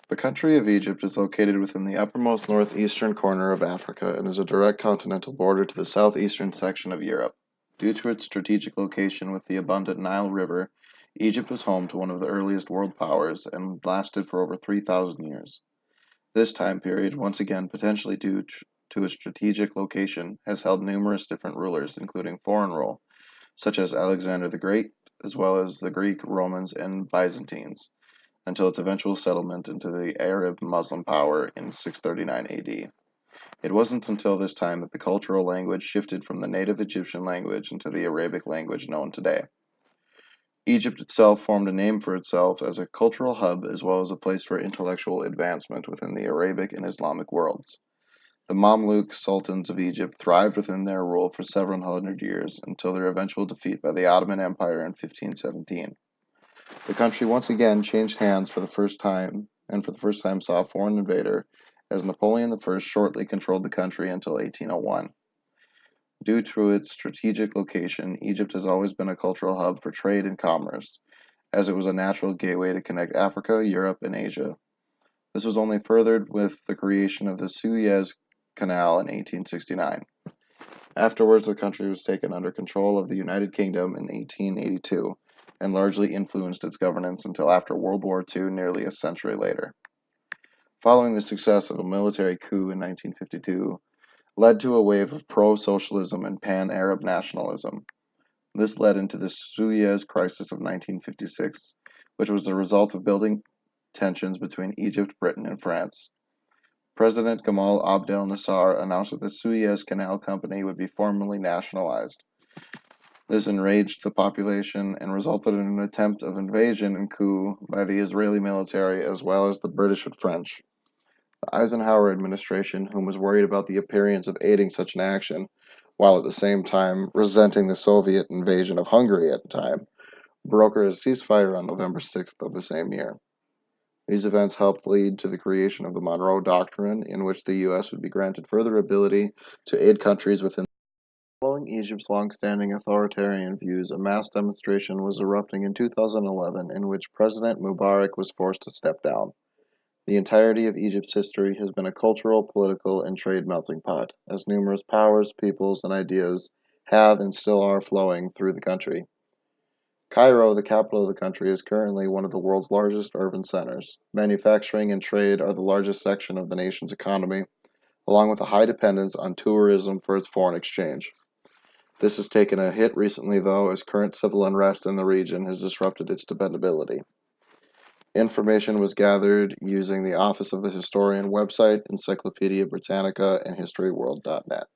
The country of Egypt is located within the uppermost northeastern corner of Africa and is a direct continental border to the southeastern section of Europe. Due to its strategic location with the abundant Nile River, Egypt was home to one of the earliest world powers and lasted for over 3,000 years. This time period, once again potentially due to its strategic location, has held numerous different rulers, including foreign rule, such as Alexander the Great, as well as the Greek, Romans, and Byzantines, until its eventual settlement into the Arab Muslim power in 639 AD. It wasn't until this time that the cultural language shifted from the native Egyptian language into the Arabic language known today. Egypt itself formed a name for itself as a cultural hub as well as a place for intellectual advancement within the Arabic and Islamic worlds. The Mamluk sultans of Egypt thrived within their rule for several hundred years until their eventual defeat by the Ottoman Empire in 1517. The country once again changed hands for the first time, and for the first time saw a foreign invader, as Napoleon I shortly controlled the country until 1801. Due to its strategic location, Egypt has always been a cultural hub for trade and commerce, as it was a natural gateway to connect Africa, Europe, and Asia. This was only furthered with the creation of the Suez Canal in 1869. Afterwards, the country was taken under control of the United Kingdom in 1882 and largely influenced its governance until after World War II, nearly a century later. Following the success of a military coup in 1952, led to a wave of pro-socialism and pan-Arab nationalism. This led into the Suez Crisis of 1956, which was the result of building tensions between Egypt, Britain, and France. President Gamal Abdel Nasser announced that the Suez Canal Company would be formally nationalized. This enraged the population and resulted in an attempt of invasion and coup by the Israeli military as well as the British and French. The Eisenhower administration, whom was worried about the appearance of aiding such an action, while at the same time resenting the Soviet invasion of Hungary at the time, brokered a ceasefire on November 6th of the same year. These events helped lead to the creation of the Monroe Doctrine, in which the U.S. would be granted further ability to aid countries within. Following Egypt's long-standing authoritarian views, a mass demonstration was erupting in 2011 in which President Mubarak was forced to step down. The entirety of Egypt's history has been a cultural, political, and trade melting pot, as numerous powers, peoples, and ideas have and still are flowing through the country. Cairo, the capital of the country, is currently one of the world's largest urban centers. Manufacturing and trade are the largest section of the nation's economy, along with a high dependence on tourism for its foreign exchange. This has taken a hit recently, though, as current civil unrest in the region has disrupted its dependability. Information was gathered using the Office of the Historian website, Encyclopedia Britannica, and HistoryWorld.net.